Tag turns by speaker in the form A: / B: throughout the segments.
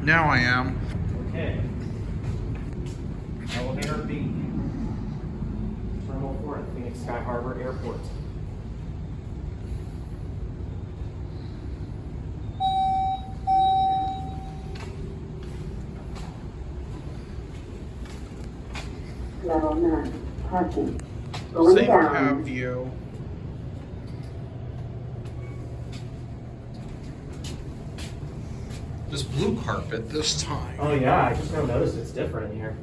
A: Now I am.
B: Okay. Elevator B. Terminal 4 at Phoenix Sky Harbor Airport.
C: Level 9, parking. Going
A: Same
C: down.
A: cab view. This blue carpet this time.
B: Oh yeah, I just now noticed it's different in here.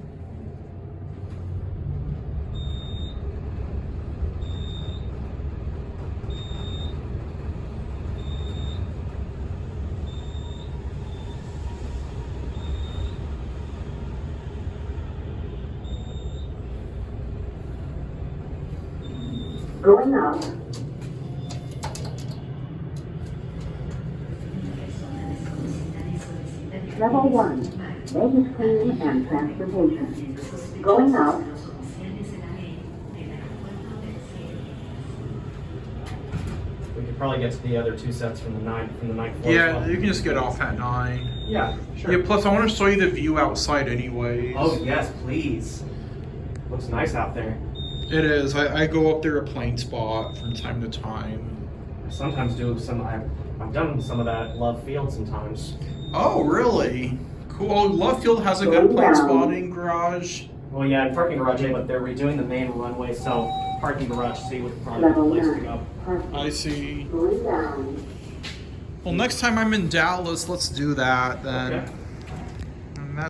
C: Going up. Level 1, baggage claim and transportation. Going up.
B: We could probably get to the other 2 sets from the ninth floor. as
A: Yeah,
B: well.
A: you can just get off at 9.
B: Yeah, sure.
A: Yeah, plus I want to show you the view outside anyways.
B: Oh yes, please. Looks nice out there.
A: It is. I go up there a plane spot from time to time.
B: I sometimes do some. I've done some of that at Love Field sometimes.
A: Oh, really? Cool. Love Field has a good plane spotting garage.
B: Well, yeah, parking garage, but they're redoing the main runway, so parking garage C would probably be the
C: Level
B: place to
C: 9,
B: go.
C: parking.
A: I see.
C: Going down.
A: Well, next time I'm in Dallas, let's do that then.
B: Okay.